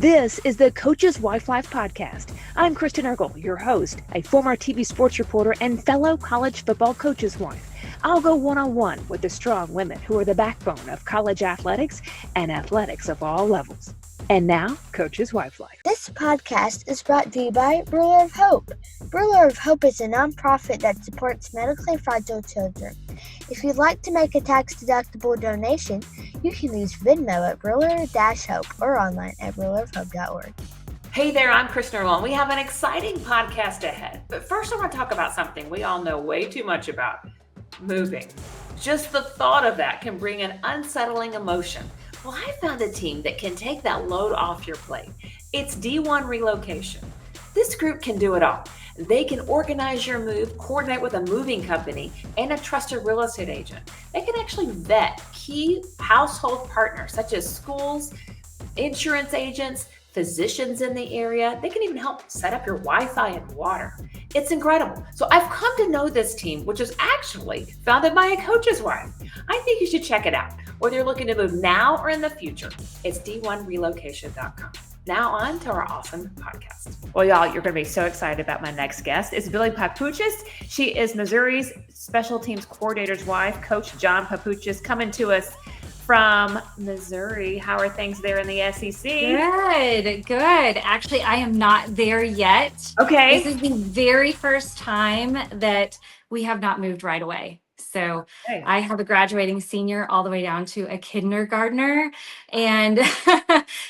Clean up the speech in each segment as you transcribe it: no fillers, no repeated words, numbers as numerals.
This is the Coach's Wife Life podcast. I'm Kristen Eargle, your host, a former TV sports reporter and fellow college football coach's wife. I'll go one-on-one with the strong women who are the backbone of college athletics and athletics of all levels. And now, Coach's Wife Life. This podcast is brought to you by Ruler of Hope. Ruler of Hope is a nonprofit that supports medically fragile children. If you'd like to make a tax-deductible donation, you can use Venmo at Ruler-Hope or online at rulerofhope.org. Hey there, I'm Kristen Eargle, and we have an exciting podcast ahead. But first, I want to talk about something we all know way too much about: moving. Just the thought of that can bring an unsettling emotion. Well, I found a team that can take that load off your plate. It's D1 Relocation. This group can do it all. They can organize your move, coordinate with a moving company, and a trusted real estate agent. They can actually vet key household partners such as schools, insurance agents, physicians in the area. They can even help set up your Wi-Fi and water. It's incredible. So I've come to know this team, which is actually founded by a coach's wife. I think you should check it out. Whether you're looking to move now or in the future, it's d1relocation.com. Now on to our awesome podcast. Well, y'all, you're going to be so excited about my next guest. It's Billie Papuchis. She is Missouri's special teams coordinator's wife, Coach John Papuchis, coming to us from Missouri. How are things there in the SEC? Good. Actually, I am not there yet. Okay. This is the very first time that we have not moved right away. So Okay. I have a graduating senior all the way down to a kindergartner. And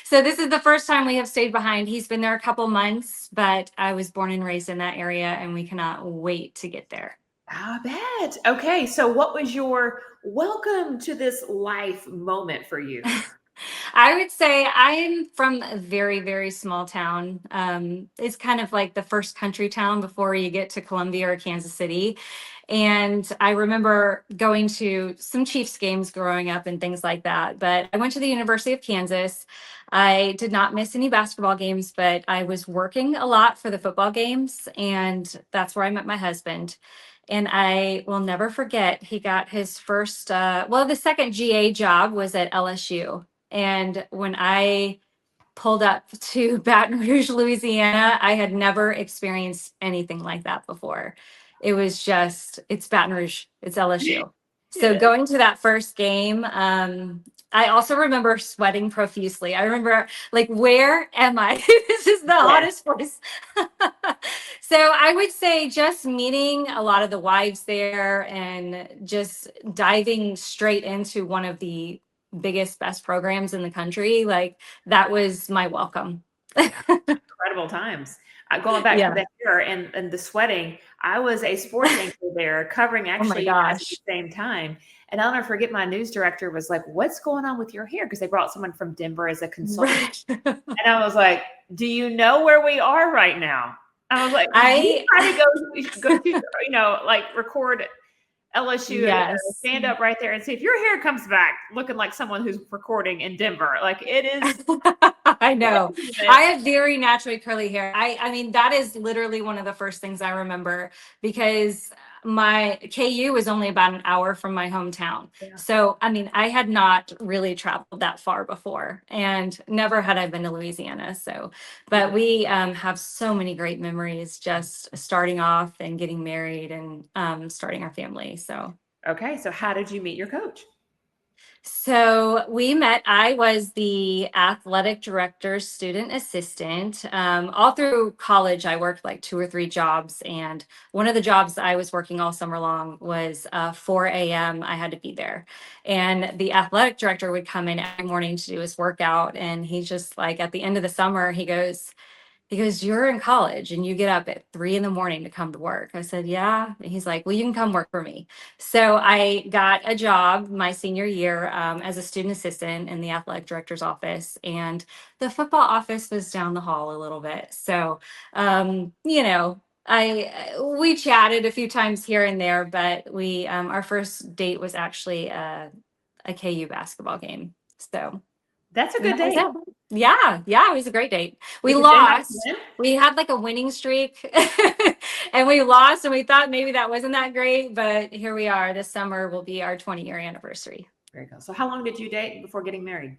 so this is the first time we have stayed behind. He's been there a couple months, but I was born and raised in that area, and we cannot wait to get there. I bet. Okay. So what was your welcome to this life moment for you? I would say I'm from a very, very small town. It's kind of like the first country town before you get to Columbia or Kansas City. And I remember going to some Chiefs games growing up and things like that. But I went to the University of Kansas. I did not miss any basketball games, but I was working a lot for the football games. And that's where I met my husband. And I will never forget, he got his first, the second GA job was at LSU. And when I pulled up to Baton Rouge, Louisiana, I had never experienced anything like that before. It was just, it's Baton Rouge, it's LSU. So going to that first game, I also remember sweating profusely. I remember like, where am I? This is the hottest place. So I would say just meeting a lot of the wives there and just diving straight into one of the biggest, best programs in the country. Like that was my welcome. Incredible times. Going back to that year and the sweating, I was a sports anchor there covering actually at the same time. And I'll never forget, my news director was like, "What's going on with your hair?" Because they brought someone from Denver as a consultant. Right. And I was like, "Do you know where we are right now?" I was like, "I try to go to, like record LSU and stand up right there and see if your hair comes back looking like someone who's recording in Denver." Like it is. I know. I have very naturally curly hair. I mean, that is literally one of the first things I remember because my KU was only about an hour from my hometown. Yeah. So, I mean, I had not really traveled that far before and never had I been to Louisiana. So, but we have so many great memories just starting off and getting married and starting our family. So, okay. So how did you meet your coach? So we met. I was the athletic director's student assistant. All through college, I worked like 2 or 3 jobs. And one of the jobs I was working all summer long was 4 a.m. I had to be there. And the athletic director would come in every morning to do his workout. And he's just like, at the end of the summer, he goes, "You're in college and you get up at 3 a.m. to come to work." I said, "Yeah." And he's like, "Well, you can come work for me." So I got a job my senior year as a student assistant in the athletic director's office, and the football office was down the hall a little bit. So, we chatted a few times here and there, but we our first date was actually a KU basketball game. So that's a good date. Yeah, it was a great date. We lost. We had like a winning streak and we lost, and we thought maybe that wasn't that great, but here we are. This summer will be our 20-year anniversary. Very cool. So how long did you date before getting married?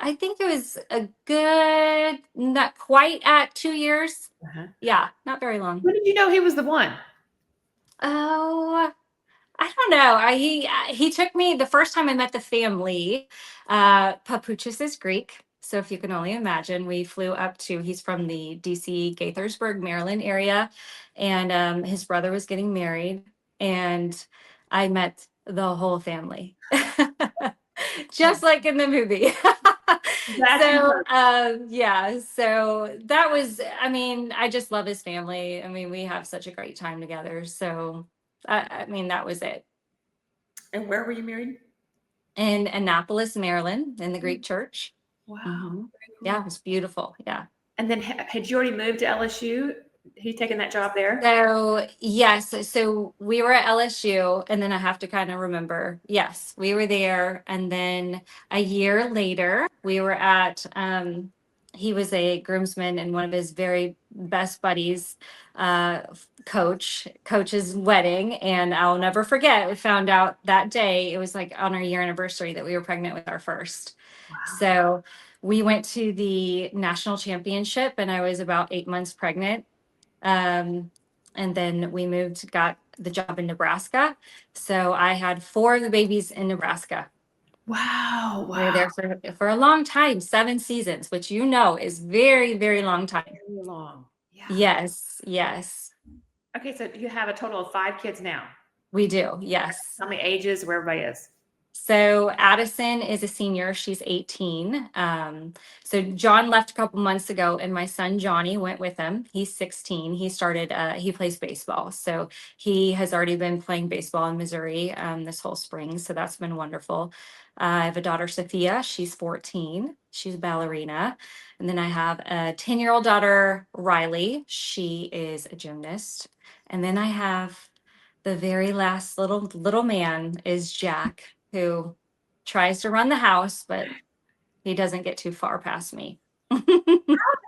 I think it was a good, not quite at 2 years. Uh-huh. Yeah, not very long. When did you know he was the one? Oh, I don't know. He took me the first time I met the family. Papuchis is Greek, so if you can only imagine, we flew up to. He's from the D.C. Gaithersburg, Maryland area, and his brother was getting married, and I met the whole family, just like in the movie. That's So incredible. yeah, so that was. I mean, I just love his family. I mean, we have such a great time together. So I mean, that was it. And where were you married? In Annapolis, Maryland, in the Greek church. Wow, Hmm. very Yeah, cool. it was beautiful. Yeah. And then had you already moved to LSU? Had you taken that job there? So yes, so we were at LSU, and then I have to kind of remember. Yes, we were there, and then a year later, we were at. He was a groomsman, and one of his very best buddies, coach's wedding, and I'll never forget. We found out that day. It was like on our year anniversary that we were pregnant with our first. Wow. So we went to the national championship, and I was about 8 months pregnant. Um, and then we moved, got the job in Nebraska. So I had four of the babies in Nebraska. Wow. We were Wow. there for a long time, 7 seasons, which is very, very long time. Very long. Yeah. Yes, yes, Okay, so you have a total of 5 kids now. we do. Yes. Tell me ages where everybody is. So Addison is a senior. She's 18. So John left a couple months ago, and my son Johnny went with him. He's 16. He plays baseball. So he has already been playing baseball in Missouri this whole spring. So that's been wonderful. I have a daughter, Sophia. She's 14. She's a ballerina. And then I have a 10-year-old daughter, Riley. She is a gymnast. And then I have the very last little man is Jack, who tries to run the house, but he doesn't get too far past me.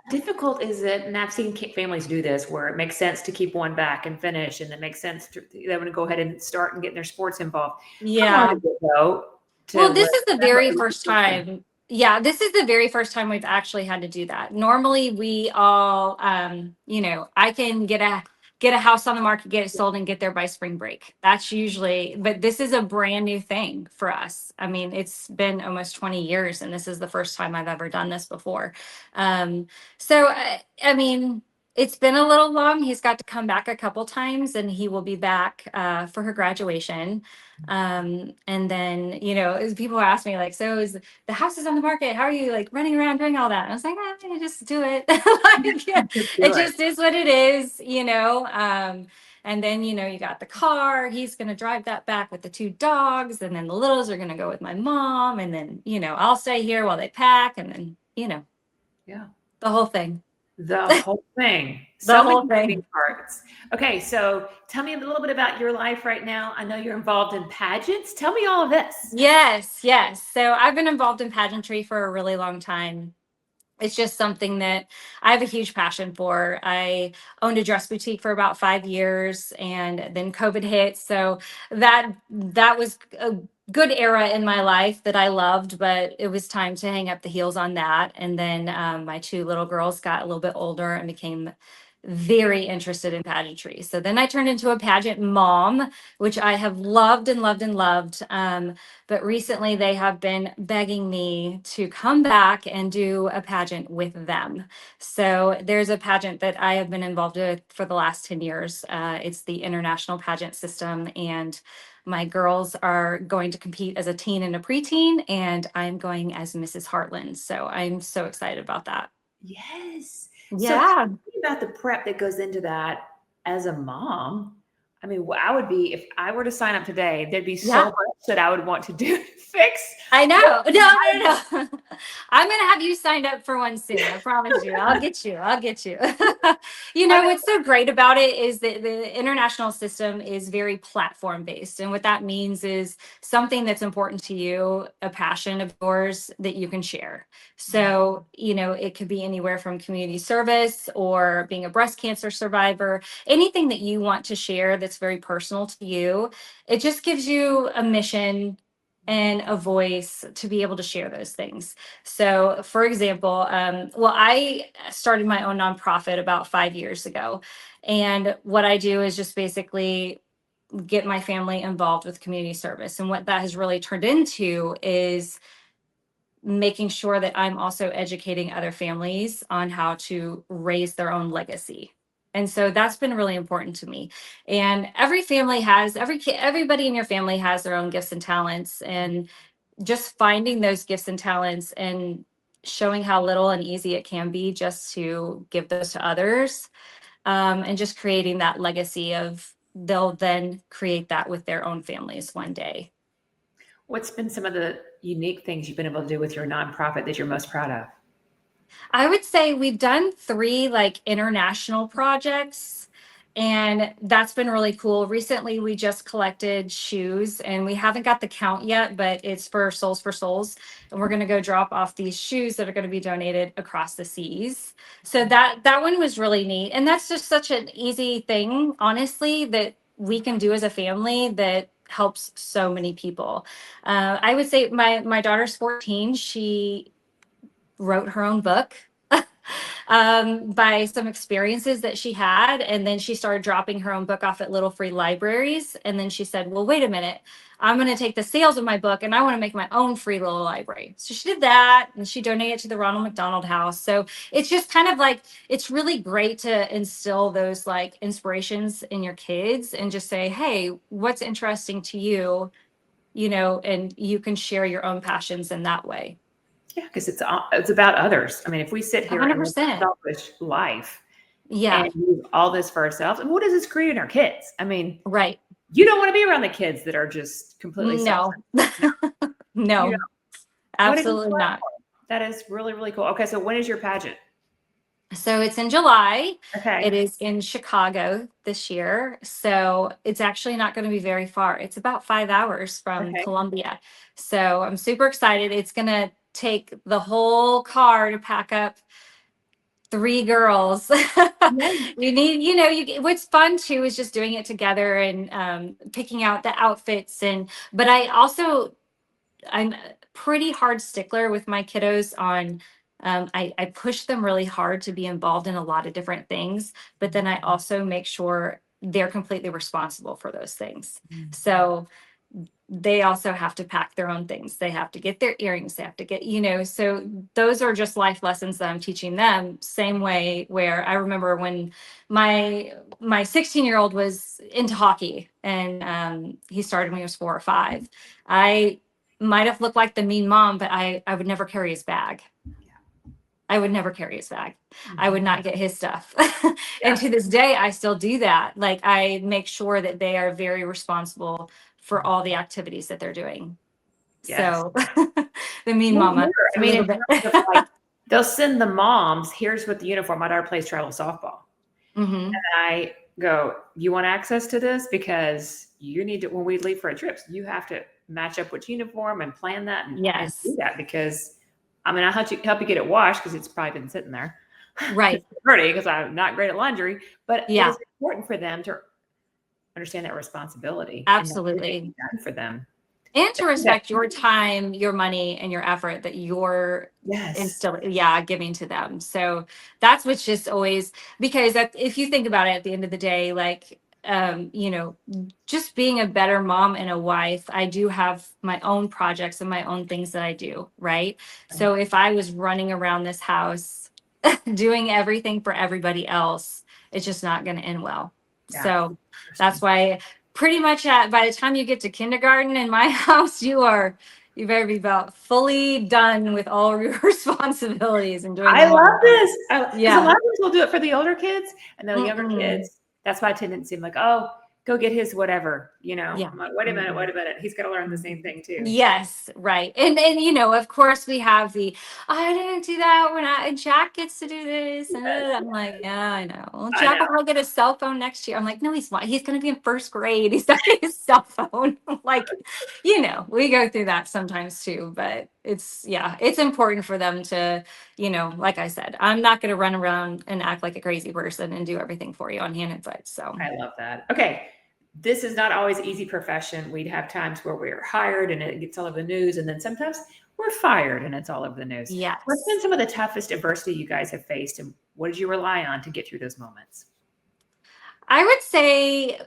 Difficult is it? And I've seen families do this where it makes sense to keep one back and finish, and it makes sense to they want to go ahead and start and get their sports involved. How Yeah. long did it go Well, to this is the very where- first time. Yeah, this is the very first time we've actually had to do that. Normally, we all, I can get a house on the market, get it sold, and get there by spring break. That's usually, but this is a brand new thing for us. I mean, it's been almost 20 years, and this is the first time I've ever done this before. I mean, it's been a little long. He's got to come back a couple times, and he will be back for her graduation. And then, as people ask me, like, so is the house is on the market, how are you like running around doing all that? And I was like, just do it. Like, yeah, Just do it it. just is what it is. And then, you got the car, he's going to drive that back with the two dogs, and then the littles are going to go with my mom, and then, I'll stay here while they pack, and then, Yeah. the whole thing. The whole thing. The So whole many moving thing. parts. Okay, so tell me a little bit about your life right now. I know you're involved in pageants. Tell me all of this. Yes, yes. So I've been involved in pageantry for a really long time. It's just something that I have a huge passion for. I owned a dress boutique for about 5 years, and then COVID hit. So that was a good era in my life that I loved, but it was time to hang up the heels on that. And then my two little girls got a little bit older and became very interested in pageantry. So then I turned into a pageant mom, which I have loved and loved and loved. But recently they have been begging me to come back and do a pageant with them. So there's a pageant that I have been involved with for the last 10 years. It's the International Pageant System, and my girls are going to compete as a teen and a preteen, and I'm going as Mrs. Heartland. So I'm so excited about that. Yes. So Yeah. tell me about the prep that goes into that as a mom. I mean, I would be, if I were to sign up today, there'd be so Yeah. much that I would want to do to fix. I know. No. I'm gonna have you signed up for one soon. I promise you. I'll get you. What's so great about it is that the international system is very platform based. And what that means is something that's important to you, a passion of yours that you can share. So, it could be anywhere from community service or being a breast cancer survivor, anything that you want to share that's very personal to you. It just gives you a mission and a voice to be able to share those things. So, for example, I started my own nonprofit about 5 years ago. And what I do is just basically get my family involved with community service. And what that has really turned into is making sure that I'm also educating other families on how to raise their own legacy. And so that's been really important to me. And every family has everybody in your family has their own gifts and talents, and just finding those gifts and talents and showing how little and easy it can be just to give those to others, and just creating that legacy of they'll then create that with their own families one day. What's been some of the unique things you've been able to do with your nonprofit that you're most proud of? I would say we've done 3 like international projects, and that's been really cool. Recently, we just collected shoes, and we haven't got the count yet, but it's for Souls for Souls. And we're going to go drop off these shoes that are going to be donated across the seas. So that one was really neat. And that's just such an easy thing, honestly, that we can do as a family that helps so many people. I would say my daughter's 14. She wrote her own book by some experiences that she had. And then she started dropping her own book off at little free libraries. And then she said, well, wait a minute, I'm going to take the sales of my book and I want to make my own free little library. So she did that, and she donated to the Ronald McDonald House. So it's just kind of like, it's really great to instill those like inspirations in your kids and just say, hey, what's interesting to you, and you can share your own passions in that way. Yeah, because it's about others. I mean, if we sit here and live a 100%. selfish life Yeah, and do all this for ourselves, and what does this create in our kids? I mean, right. you don't want to be around the kids that are just completely No, selfish. You no, know, what a good absolutely not. platform. That is really, really cool. Okay, so when is your pageant? So it's in July. Okay. It is in Chicago this year. So it's actually not going to be very far. It's about 5 hours from Okay. Columbia. So I'm super excited. It's going to take the whole car to pack up 3 girls. You need, what's fun too is just doing it together and picking out the outfits. But I'm a pretty hard stickler with my kiddos on, I push them really hard to be involved in a lot of different things, but then I also make sure they're completely responsible for those things. So they also have to pack their own things. They have to get their earrings. They have to get, so those are just life lessons that I'm teaching them. Same way where I remember when my 16-year-old was into hockey, and he started when he was 4 or 5. I might have looked like the mean mom, but I would never carry his bag. I would never carry his bag. I would not get his stuff. And to this day, I still do that. Like, I make sure that they are very responsible for all the activities that they're doing. Yes. So the mean mama. I mean, in terms of, like, they'll send the moms, here's what the uniform. My daughter plays travel softball. And I go, you want access to this? Because you need to, when we leave for a trip, you have to match up which uniform and plan that and do that, because I mean, I'll help you get it washed because it's probably been sitting there. Right. It's dirty because I'm not great at laundry, but Yeah. it's important for them to understand that responsibility. Absolutely. And done for them. And to respect your time, your money, and your effort that you're giving to them. So that's what's just always, because if you think about it at the end of the day, like, just being a better mom and a wife, I do have my own projects and my own things that I do, right? So if I was running around this house doing everything for everybody else, it's just not going to end well. Yeah. So that's why pretty much by the time you get to kindergarten in my house, you better be about fully done with all your responsibilities and doing. I love this. A lot of times we'll do it for the older kids, and the younger kids, that's why I tend to seem like, oh, go get his whatever, I'm like, wait a minute. He's got to learn the same thing too. Yes. Right. And of course we have I didn't do that when Jack gets to do this. And I'm like, yeah, I know. Well, Jack will probably get a cell phone next year. I'm like, no, he's not. He's going to be in first grade. He's not getting his cell phone. Like, we go through that sometimes too, but it's important for them to, like I said, I'm not going to run around and act like a crazy person and do everything for you on hand and foot. So I love that. Okay. this is not always an easy profession. We'd have times where we're hired and it gets all over the news, and then sometimes we're fired and it's all over the news. What's been Yes. some of the toughest adversity you guys have faced, and what did you rely on to get through those moments? I would say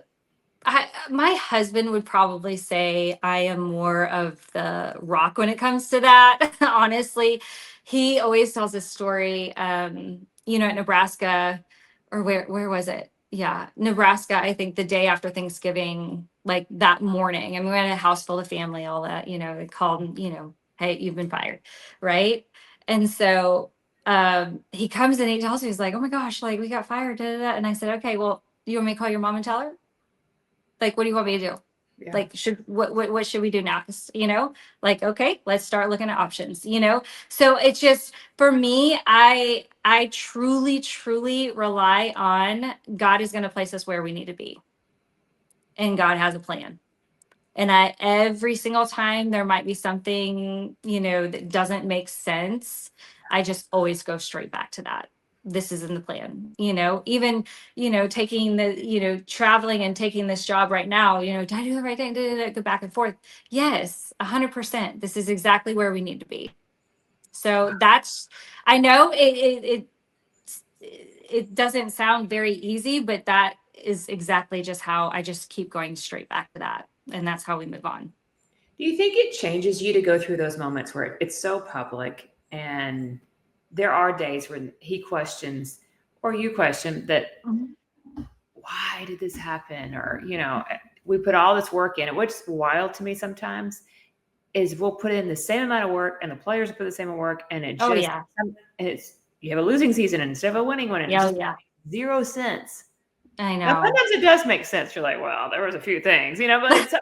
my husband would probably say I am more of the rock when it comes to that. Honestly, he always tells this story. At Nebraska, or where was it? Yeah, Nebraska. I think the day after Thanksgiving, like that morning, and we had a house full of family. All that, they called. Hey, you've been fired, right? And so he comes and he tells me, he's like, "Oh my gosh, like we got fired." Da, da, da. And I said, "Okay, well, you want me to call your mom and tell her? Like, what do you want me to do? Yeah. Like, what should we do now?" 'Cause, like, okay, let's start looking at options. So it's just, for me, I truly, truly rely on God is going to place us where we need to be. And God has a plan. And every single time there might be something, that doesn't make sense, I just always go straight back to that. This is in the plan, even, taking traveling and taking this job right now, did I do the right thing? Did I go back and forth? Yes, 100%. This is exactly where we need to be. So I know it doesn't sound very easy, but that is exactly just how I just keep going straight back to that. And that's how we move on. Do you think it changes you to go through those moments where it's so public and there are days when he questions or you question that, why did this happen? Or, we put all this work in it. What's wild to me sometimes is we'll put in the same amount of work and the players put the same amount of work, and it Oh, just, yeah. you have a losing season instead of a winning one. And Yeah, it just yeah. makes 0 sense. I Now, know. sometimes it does make sense. You're like, well, there was a few things, but it's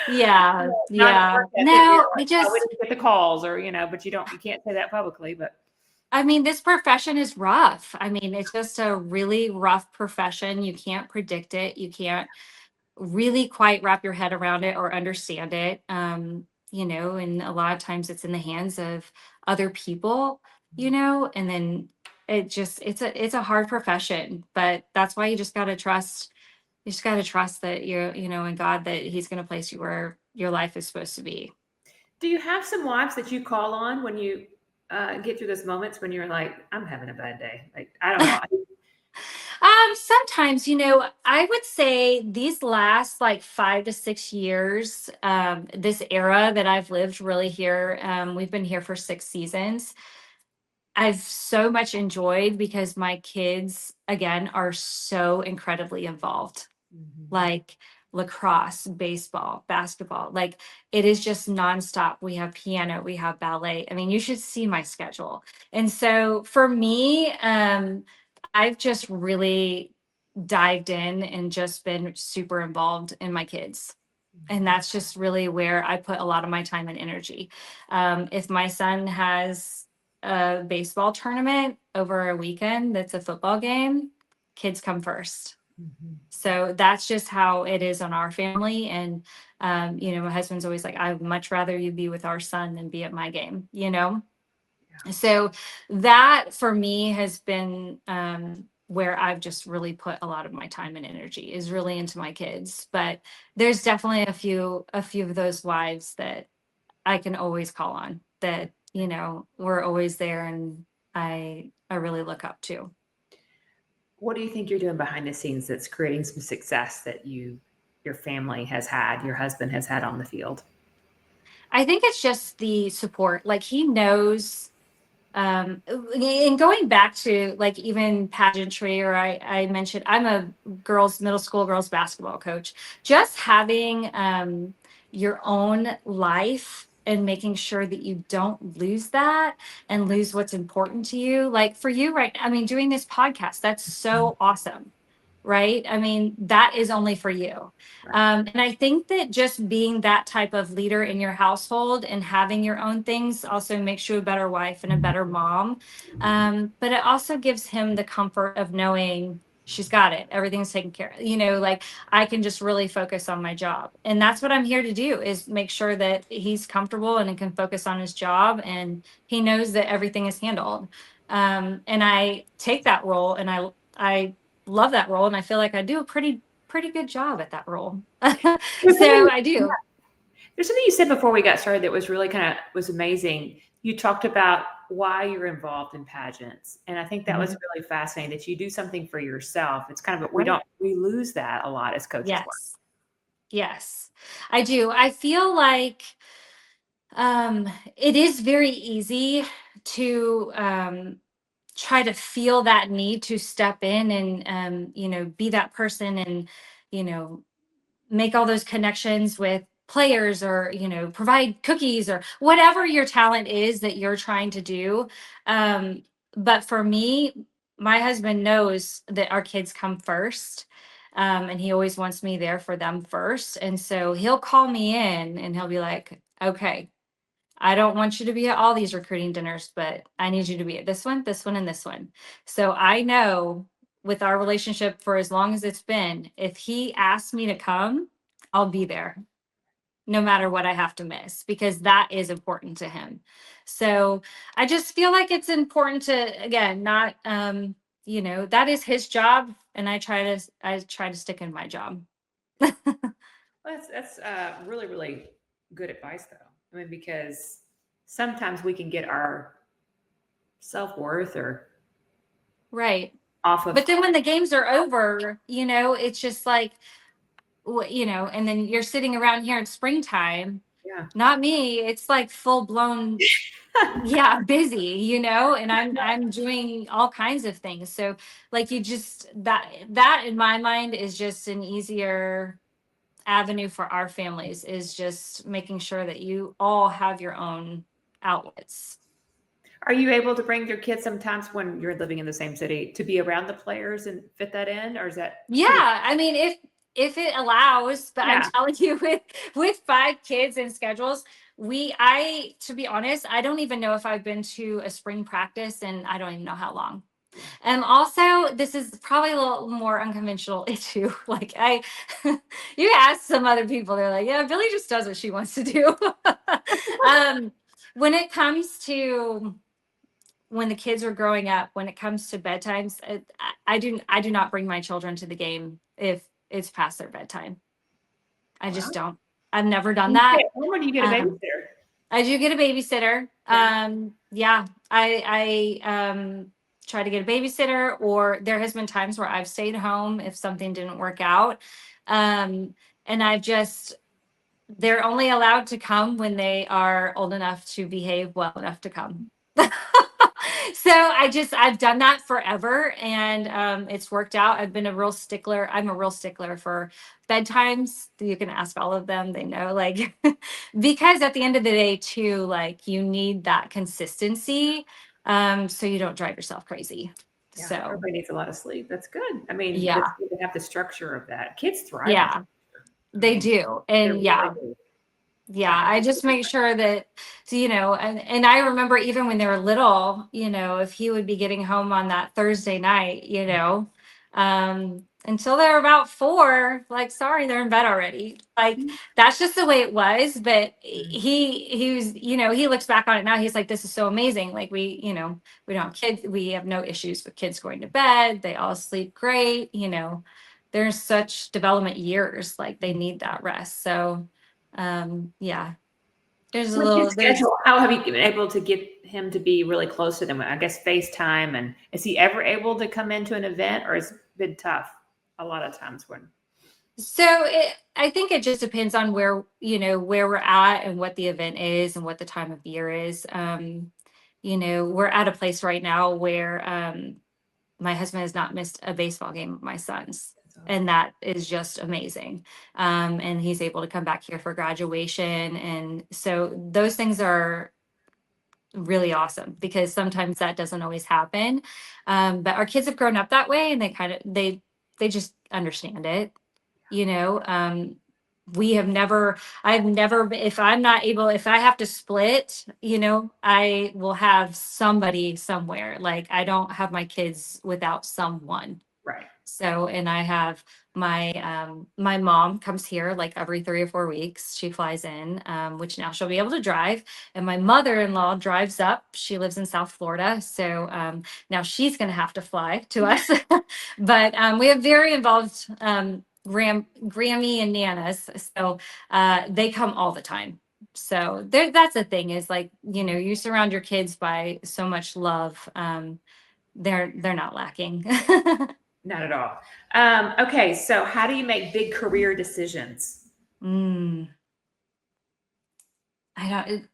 Yeah, not yeah. work ethic. You're No, like, oh, we didn't get the calls, or but you can't say that publicly. But I mean, this profession is rough. I mean, it's just a really rough profession. You can't predict it. You can't really quite wrap your head around it or understand it. And a lot of times it's in the hands of other people, and then it's a hard profession, but that's why you just got to trust that in God, that he's going to place you where your life is supposed to be. do you have some wives that you call on when you get through those moments when you're like, I'm having a bad day? Like, I don't know. Sometimes, I would say these last like 5 to 6 years, this era that I've lived really here, we've been here for 6 seasons. I've so much enjoyed because my kids, again, are so incredibly involved. Like lacrosse, baseball, basketball. Like it is just nonstop. We have piano, we have ballet. I mean, you should see my schedule. And so for me, I've just really dived in and just been super involved in my kids. And that's just really where I put a lot of my time and energy. If my son has a baseball tournament over a weekend that's a football game, kids come first. So that's just how it is on our family. And, my husband's always like, I'd much rather you be with our son than be at my game. So that for me has been where I've just really put a lot of my time and energy, is really into my kids. But there's definitely a few of those wives that I can always call on, that, we're always there, and I really look up to. What do you think you're doing behind the scenes that's creating some success that your family has had, your husband has had on the field? I think it's just the support. Like he knows, and going back to like even pageantry, or I mentioned I'm a middle school girls basketball coach. Just having your own life and making sure that you don't lose that and lose what's important to you. Like for you, right? I mean, doing this podcast, that's so awesome. Right? I mean, that is only for you. And I think that just being that type of leader in your household and having your own things also makes you a better wife and a better mom. But it also gives him the comfort of knowing she's got it. Everything's taken care of. Like I can just really focus on my job. And that's what I'm here to do, is make sure that he's comfortable and he can focus on his job and he knows that everything is handled. And I take that role, and I love that role, and I feel like I do a pretty pretty good job at that role. So I do. There's something you said before we got started that was really was amazing. You talked about why you're involved in pageants. And I think that was really fascinating that you do something for yourself. It's kind of, we lose that a lot as coaches. Yes. Yes, I do. I feel like it is very easy to try to feel that need to step in and be that person and make all those connections with players or provide cookies or whatever your talent is that you're trying to do. But for me, my husband knows that our kids come first. And he always wants me there for them first. And so he'll call me in and he'll be like, okay, I don't want you to be at all these recruiting dinners, but I need you to be at this one, and this one. So I know with our relationship for as long as it's been, if he asks me to come, I'll be there no matter what I have to miss, because that is important to him. So I just feel like it's important to, again, not, that is his job. And I try to stick in my job. That's really, really good advice, though. I mean, because sometimes we can get our self-worth or right off of. But then when the games are over, it's just like, and then you're sitting around here in springtime. Yeah. Not me. It's like full blown, busy, and I'm doing all kinds of things. So like you just that in my mind is just an easier avenue for our families, is just making sure that you all have your own outlets. Are you able to bring your kids sometimes when you're living in the same city to be around the players and fit that in, or is that? Yeah, I mean, if it allows, but I'm telling you, with 5 kids and schedules, to be honest, I don't even know if I've been to a spring practice, and I don't even know how long. And also, this is probably a little more unconventional issue. Like you ask some other people, they're like, yeah, Billie just does what she wants to do. When it comes to when the kids are growing up, when it comes to bedtimes, I do not bring my children to the game if it's past their bedtime. I just don't. I've never done that. When do you get a babysitter? I do get a babysitter. I try to get a babysitter, or there has been times where I've stayed home if something didn't work out. And they're only allowed to come when they are old enough to behave well enough to come. So I've done that forever, and it's worked out. I've been a real stickler. I'm a real stickler for bedtimes. You can ask all of them. They know, like, because at the end of the day too, like, you need that consistency, so you don't drive yourself crazy. Yeah, so everybody needs a lot of sleep. That's good. I mean, yeah, it's good to have the structure of that. Kids thrive. Yeah, they do. And I just make sure that, and I remember even when they were little, if he would be getting home on that Thursday night, until they were about 4, like, sorry, they're in bed already. Like, that's just the way it was. But he was, he looks back on it now, he's like, this is so amazing. Like, we don't have kids. We have no issues with kids going to bed. They all sleep great. There's such development years, like, they need that rest. So there's a little schedule. How have you been able to get him to be really close to them? I guess FaceTime. And is he ever able to come into an event, or has it been tough a lot of times when? So I think it just depends on where we're at and what the event is and what the time of year is. We're at a place right now where my husband has not missed a baseball game with my sons. And that is just amazing. And he's able to come back here for graduation. And so those things are really awesome, because sometimes that doesn't always happen. But our kids have grown up that way, and they just understand it. I've never, if I'm not able, if I have to split, I will have somebody somewhere. Like, I don't have my kids without someone. Right. So, and I have my mom comes here like every 3 or 4 weeks. She flies in, which now she'll be able to drive. And my mother-in-law drives up. She lives in South Florida. So now she's going to have to fly to us. But we have very involved Grammy and Nanas. So they come all the time. So that's the thing is like, you surround your kids by so much love. They're not lacking. Not at all. Okay, so how do you make big career decisions? Mm, I don't.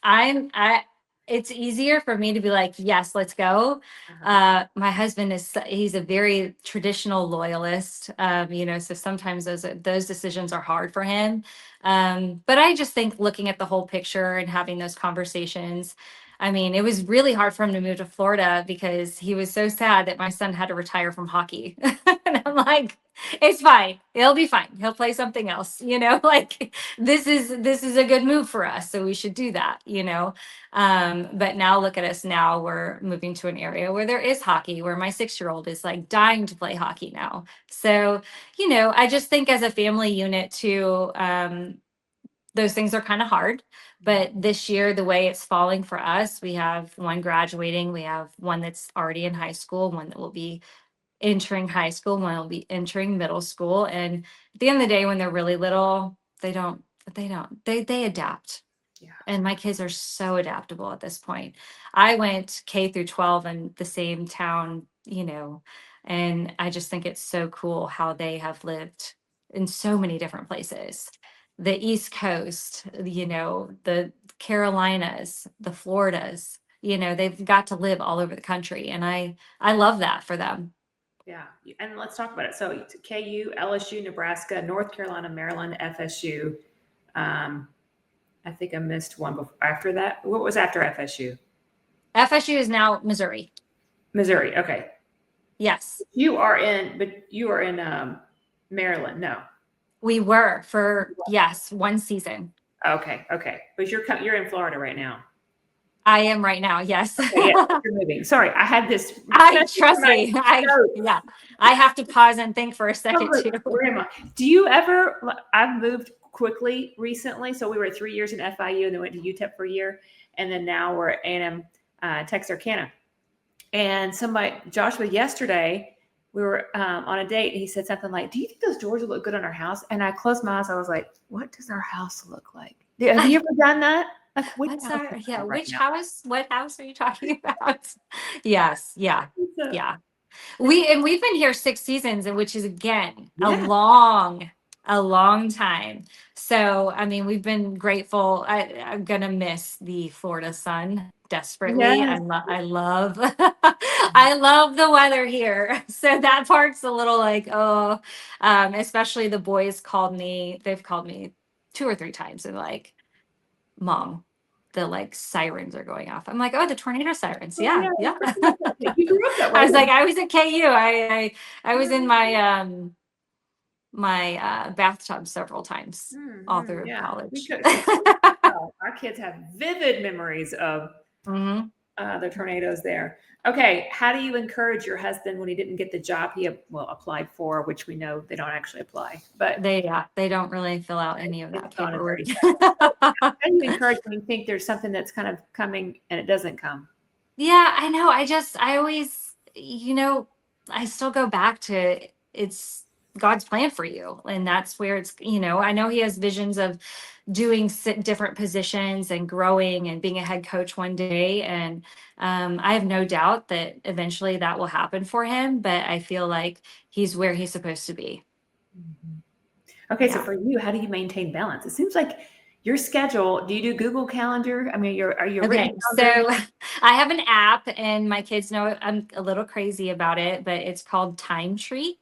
I it's easier for me to be like, yes, let's go. My husband he's a very traditional loyalist, so sometimes those decisions are hard for him. But I just think looking at the whole picture and having those conversations. I mean, it was really hard for him to move to Florida because he was so sad that my son had to retire from hockey. And I'm like, it's fine. It'll be fine. He'll play something else, like this is a good move for us. So we should do that. But now look at us now. We're moving to an area where there is hockey, where my 6-year-old is like dying to play hockey now. So, I just think as a family unit too, those things are kind of hard. But this year, the way it's falling for us, we have one graduating, we have one that's already in high school, one that will be entering high school, one will be entering middle school. And at the end of the day, when they're really little, they adapt. Yeah. And my kids are so adaptable at this point. I went K through 12 in the same town, and I just think it's so cool how they have lived in so many different places. The East Coast, the Carolinas, the Floridas, they've got to live all over the country. And I love that for them. Yeah. And let's talk about it. So KU, LSU, Nebraska, North Carolina, Maryland, FSU. I think I missed one before, after that. What was after FSU? FSU is now Missouri. Missouri. Okay. Yes. You are in Maryland. No. We were for, yes, one season. Okay. But you're in Florida right now. I am right now. Yes. Okay, yeah, you're moving. Sorry, I had this. Trust me. I have to pause and think for a second too. Where am I? Do you ever? I've moved quickly recently. So we were 3 years in FIU and then went to UTEP for a year, and then now we're at A&M Texarkana. And Joshua, yesterday we were on a date. And he said something like, "Do you think those doors will look good on our house?" And I closed my eyes. I was like, "What does our house look like?" Have you ever done that? Like, what house are you talking about? Yes. Yeah. We've been here 6 seasons, and which is again a long time. So, I mean, we've been grateful. I'm going to miss the Florida sun desperately. Yes. I love, I love the weather here. So that part's a little like, especially the boys they've called me 2 or 3 times and like, Mom, the like sirens are going off. I'm like, oh, the tornado sirens. Yeah. You grew up that way. I was like, I was at KU. I was in my my bathtub several times all through college. Our kids have vivid memories of the tornadoes there. Okay, how do you encourage your husband when he didn't get the job he applied for, which we know they don't actually apply, but they don't really fill out any of that paperwork. How do you encourage when you think there's something that's kind of coming and it doesn't come? Yeah, I know. I always, I still go back to it's God's plan for you. And that's where it's, I know he has visions of doing different positions and growing and being a head coach one day. And I have no doubt that eventually that will happen for him. But I feel like he's where he's supposed to be. Okay. So for you, how do you maintain balance? It seems like your schedule, do you do Google Calendar? I mean, are you okay? So I have an app, and my kids know I'm a little crazy about it, but it's called Time Tree.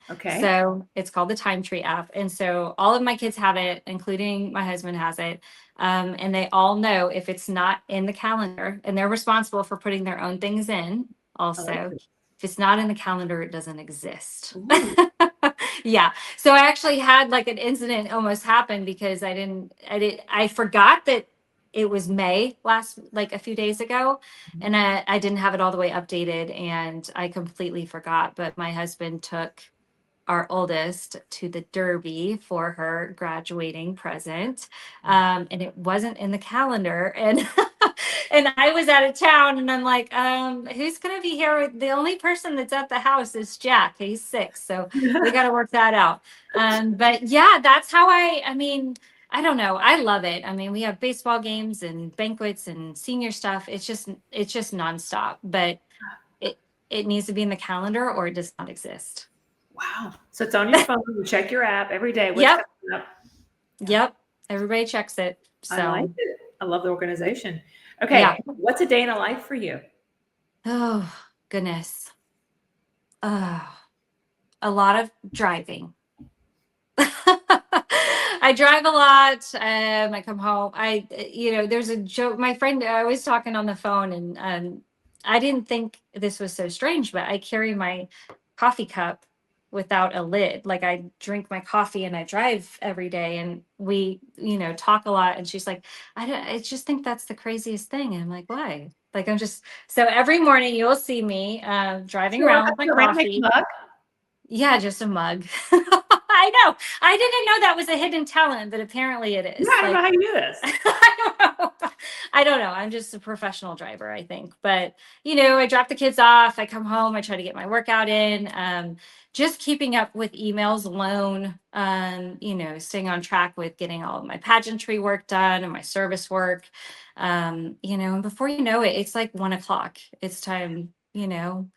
Okay. So it's called the Time Tree app. And so all of my kids have it, including my husband has it. And they all know if it's not in the calendar, and they're responsible for putting their own things in also. If it's not in the calendar, it doesn't exist. Yeah. So I actually had like an incident almost happen because I forgot that it was May like a few days ago, and I didn't have it all the way updated, and I completely forgot. But my husband took our oldest to the Derby for her graduating present. And it wasn't in the calendar. And And I was out of town, and I'm like, who's going to be here? The only person that's at the house is Jack. He's 6. So we got to work that out. But yeah, that's how I mean, I don't know. I love it. I mean, we have baseball games and banquets and senior stuff. It's just nonstop, but it needs to be in the calendar or it does not exist. Wow. So it's on your phone. You check your app every day. What's Yep. coming up? Yep. Everybody checks it. So I like it. I love the organization. Okay. Yeah. What's a day in a life for you? Oh, goodness. A lot of driving. I drive a lot. I come home. There's a joke. My friend, I was talking on the phone, and I didn't think this was so strange, but I carry my coffee cup without a lid. Like I drink my coffee and I drive every day, and we, talk a lot. And she's like, I just think that's the craziest thing. And I'm like, why? Like so every morning you'll see me driving Sure. around with my coffee. Mug. Yeah, just a mug. I know. I didn't know that was a hidden talent, but apparently it is. Yeah, I don't know how you do this. I don't know. I'm just a professional driver, I think. But, I drop the kids off. I come home. I try to get my workout in. Just keeping up with emails alone, staying on track with getting all of my pageantry work done and my service work. And before you know it, it's like 1:00. It's time, to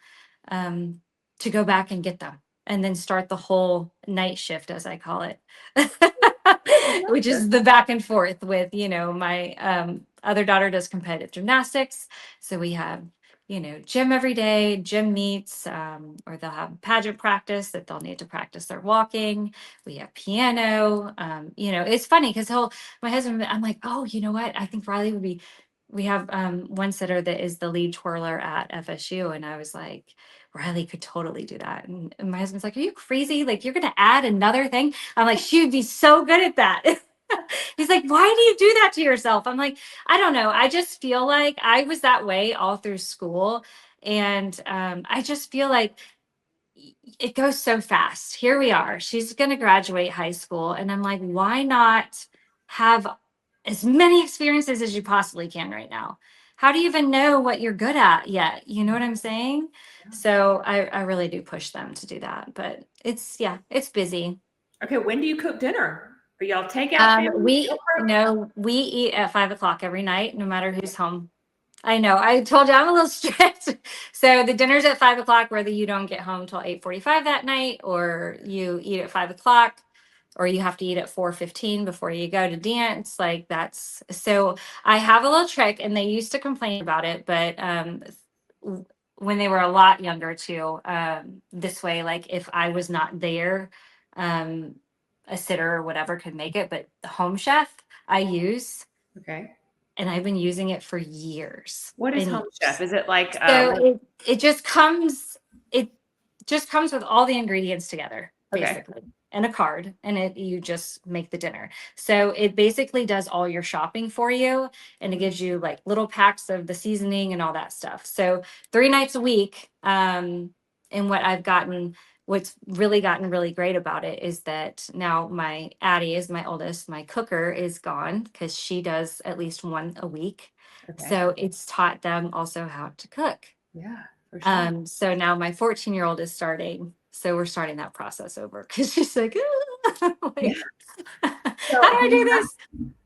go back and get them and then start the whole night shift, as I call it, which is the back and forth with, my other daughter does competitive gymnastics. So we have, gym every day, gym meets, or they'll have pageant practice that they'll need to practice their walking. We have piano. It's funny because my husband, I'm like, oh, you know what? I think Riley would be, we have one sitter that is the lead twirler at FSU. And I was like, Riley could totally do that. And my husband's like, are you crazy? Like, you're going to add another thing? I'm like, she would be so good at that. He's like, why do you do that to yourself? I'm like, I don't know. I just feel like I was that way all through school. And I just feel like it goes so fast. Here we are. She's going to graduate high school. And I'm like, why not have as many experiences as you possibly can right now? How do you even know what you're good at yet? You know what I'm saying? So I really do push them to do that, but it's busy. Okay. When do you cook dinner? Are y'all takeout? We eat at 5:00 every night, no matter who's home. I know. I told you I'm a little strict. So the dinner's at 5:00, whether you don't get home till 8:45 that night, or you eat at 5:00, or you have to eat at 4:15 before you go to dance. Like that's so. I have a little trick, and they used to complain about it, but when they were a lot younger too. This way, like if I was not there, a sitter or whatever could make it. But the home chef I use. Okay. And I've been using it for years. What is home chef? Is it like it just comes with all the ingredients together, basically, and a card, and you just make the dinner. So it basically does all your shopping for you, and it gives you like little packs of the seasoning and all that stuff. So 3 nights a week, and what's really gotten really great about it is that now my Addie is my oldest, my cooker is gone because she does at least one a week. Okay. So it's taught them also how to cook. Yeah, for sure. So now my 14-year-old is starting. So we're starting that process over because she's like, like so how do I do this?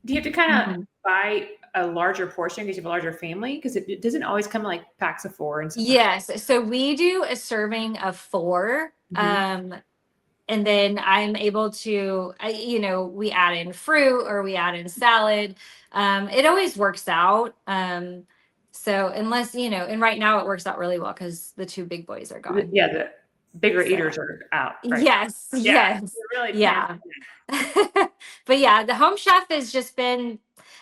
Do you have to kind of buy a larger portion because you have a larger family? Because it doesn't always come in like packs of 4 and stuff. Yes. So we do a serving of 4. And then I'm able to, we add in fruit or we add in salad. It always works out. So unless, and right now it works out really well because the 2 big boys are gone. Yeah, the bigger eaters are out. Right? Yes. Yes. Really But yeah, the home chef has just been,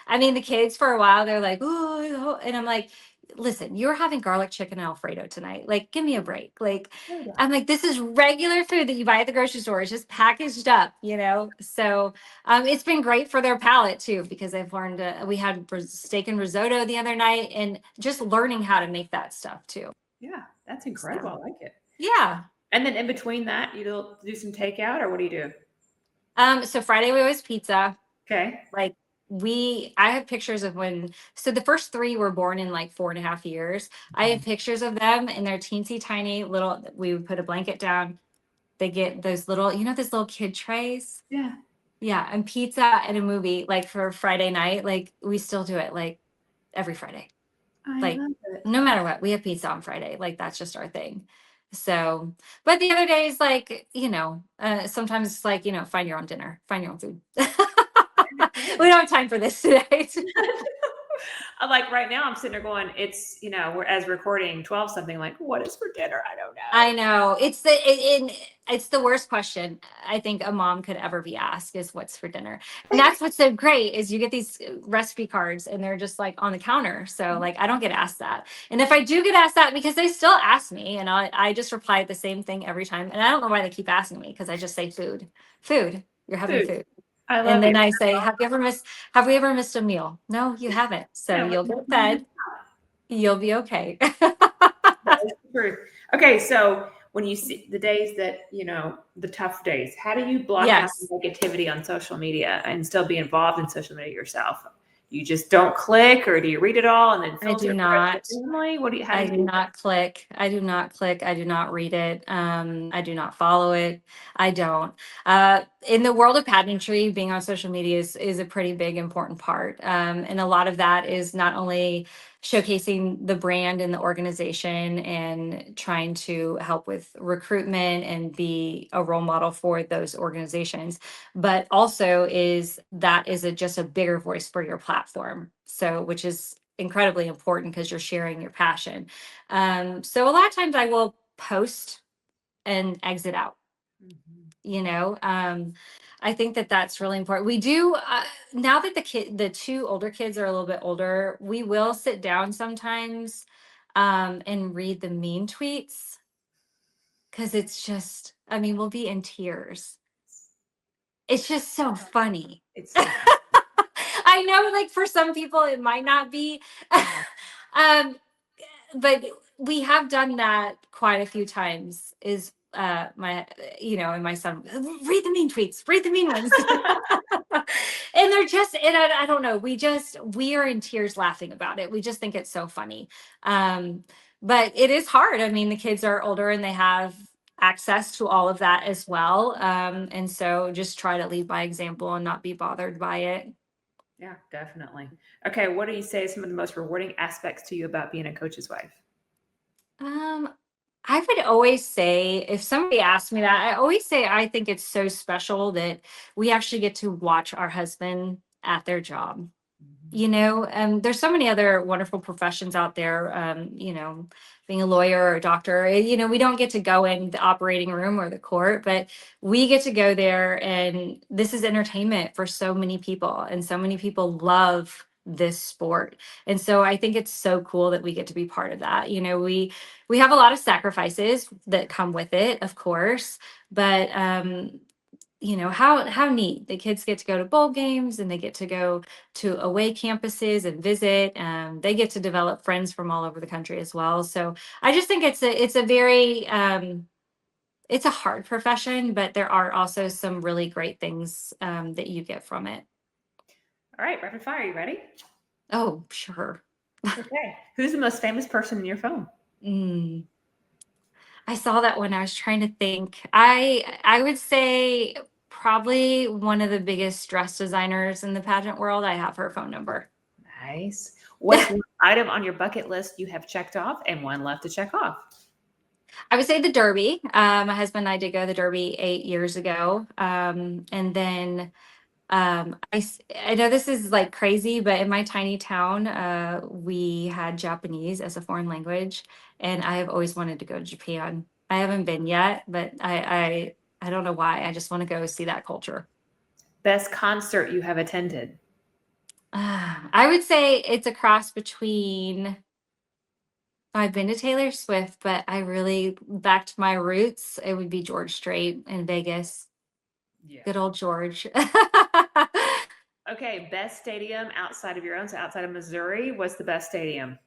the kids for a while, they're like, oh, and I'm like, listen, you're having garlic chicken Alfredo tonight. Like, give me a break. Like, I'm like, this is regular food that you buy at the grocery store. It's just packaged up, So it's been great for their palate too, because I've learned, we had steak and risotto the other night and just learning how to make that stuff too. Yeah, that's incredible. I like it. Yeah. And then in between that, you do some takeout or what do you do? So Friday we always pizza. Okay. Like I have pictures of so the first three were born in like 4.5 years. I have pictures of them in their teensy tiny little, we would put a blanket down. They get those little, those little kid trays. Yeah. Yeah. And pizza and a movie, like for Friday night, like we still do it like every Friday. I Like love it. no matter what, we have pizza on Friday. Like that's just our thing. So, but the other days, like, sometimes it's like, find your own dinner, find your own food. We don't have time for this today. Like right now, I'm sitting there going, it's, we're as recording 12 something, like, what is for dinner? I don't know. I know it's the worst question I think a mom could ever be asked is what's for dinner. And that's what's so great is you get these recipe cards and they're just like on the counter. So like I don't get asked that. And if I do get asked that, because they still ask me and I just reply the same thing every time. And I don't know why they keep asking me because I just say food. You're having food. I love And then it. I say, have we ever missed a meal? No, you haven't. So No, you'll get fed. You'll be okay. that's true. Okay, so when you see the days that, the tough days, how do you block out Yes. the negativity on social media and still be involved in social media yourself? You just don't click, or do you read it all and then I filter do it for not. the family? How I do do you not click. I do not click. I do not read it. I do not follow it. I don't. In the world of pageantry, being on social media is a pretty big, important part. And a lot of that is not only showcasing the brand and the organization and trying to help with recruitment and be a role model for those organizations, but also just a bigger voice for your platform. So, which is incredibly important because you're sharing your passion. So a lot of times I will post and exit out, I think that that's really important. We do, now that the two older kids are a little bit older, we will sit down sometimes and read the mean tweets because it's just, we'll be in tears. It's just so funny. It's so I know, like for some people, it might not be. um, but we have done that quite a few times. Is my and my son read the mean tweets, read the mean ones, and they're just and I don't know. We are in tears laughing about it. We just think it's so funny. But it is hard. I mean, the kids are older and they have access to all of that as well. And so just try to lead by example and not be bothered by it. Yeah, definitely. Okay, what do you say some of the most rewarding aspects to you about being a coach's wife? I would always say, if somebody asked me that, I always say I think it's so special that we actually get to watch our husband at their job. There's so many other wonderful professions out there, being a lawyer or a doctor, we don't get to go in the operating room or the court, but we get to go there and this is entertainment for so many people and so many people love this sport. And so I think it's so cool that we get to be part of that. We have a lot of sacrifices that come with it, of course, but how neat the kids get to go to bowl games and they get to go to away campuses and visit. They get to develop friends from all over the country as well. So I just think it's a very it's a hard profession, but there are also some really great things that you get from it. All right, rapid fire. You ready? Oh, sure. Okay. Who's the most famous person in your phone? I saw that when I was trying to think. I would say probably one of the biggest dress designers in the pageant world. I have her phone number. Nice. What's one item on your bucket list you have checked off and one left to check off? I would say the Derby. My husband and I did go to the Derby 8 years ago. And then I know this is like crazy, but in my tiny town, we had Japanese as a foreign language, and I have always wanted to go to Japan. I haven't been yet, but I don't know why. I just want to go see that culture. Best concert you have attended? I would say it's a cross between. I've been to Taylor Swift, but I really back to my roots. It would be George Strait in Vegas. Yeah. Good old George. Okay, best stadium outside of your own, so outside of Missouri. What's the best stadium?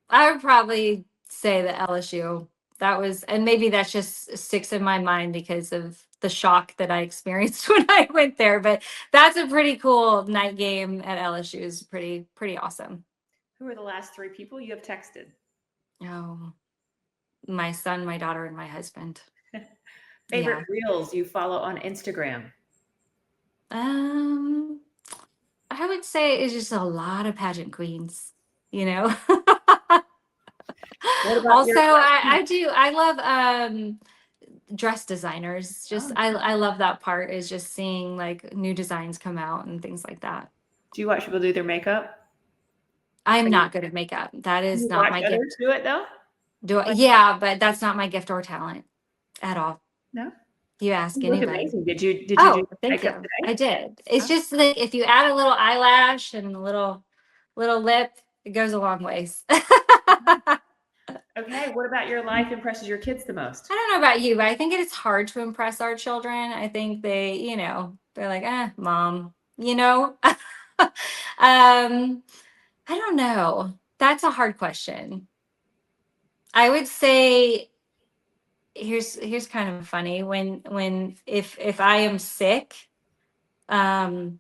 I would probably say the LSU. that was, and maybe that just sticks in my mind because of the shock that I experienced when I went there. But that's a pretty cool night game at LSU. Is pretty awesome. Who are the last three people you have texted? Oh, my son, my daughter, and my husband. Favorite reels you follow on Instagram? I would say it's just a lot of pageant queens, you know. What about Also, your I love dress designers. Just I love that part, is just seeing like new designs come out and things like that. Do you watch people do their makeup? I'm not good at makeup. That Do is you not watch my gift. others do it though? Yeah, but that's not my gift or talent at all. No. You ask You look anybody. amazing. Did you do Oh, thank makeup you. today? I did. It's just like if you add a little eyelash and a little lip, it goes a long ways. Okay. What about your life impresses your kids the most? I don't know about you, but I think it is hard to impress our children. I think they, they're like, mom, I don't know. That's a hard question. I would say here's kind of funny when if I am sick, and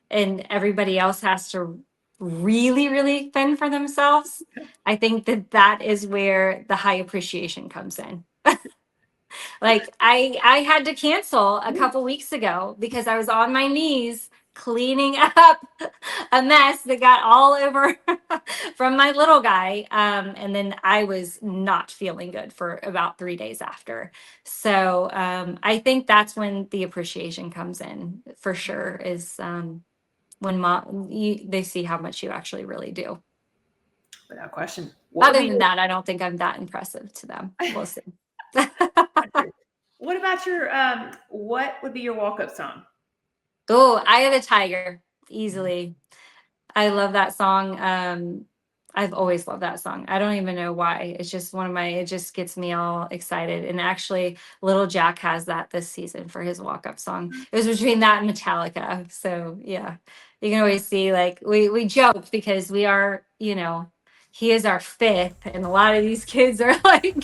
everybody else has to really fend for themselves, I think that is where the high appreciation comes in. Like I had to cancel a couple weeks ago because I was on my knees cleaning up a mess that got all over from my little guy. And then I was not feeling good for about 3 days after. So I think that's when the appreciation comes in for sure, is when they see how much you actually really do. Without question. Other than that, I don't think I'm that impressive to them. We'll see. What about your what would be your walk-up song? Oh, Eye of the Tiger, easily. I love that song. I've always loved that song. I don't even know why. It's just it just gets me all excited. And actually, Little Jack has that this season for his walk-up song. It was between that and Metallica. So yeah, you can always see, like, we joke because we are, he is our fifth, and a lot of these kids are like,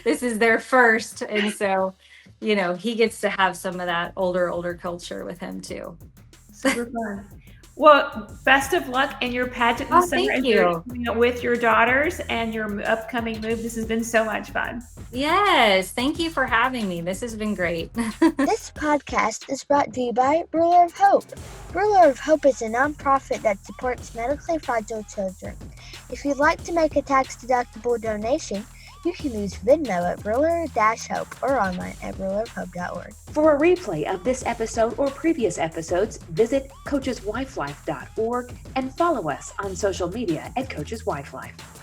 this is their first. And so, he gets to have some of that older culture with him too. Super fun. Well, best of luck in your pageant this summer. Thank you. With your daughters and your upcoming move. This has been so much fun. Yes, thank you for having me. This has been great. This podcast is brought to you by Ruler of Hope. Ruler of Hope is a nonprofit that supports medically fragile children. If you'd like to make a tax-deductible donation, you can use Venmo at Ruler-Hope or online at rulerofhope.org. For a replay of this episode or previous episodes, visit coacheswifelife.org and follow us on social media at Coaches Wife Life.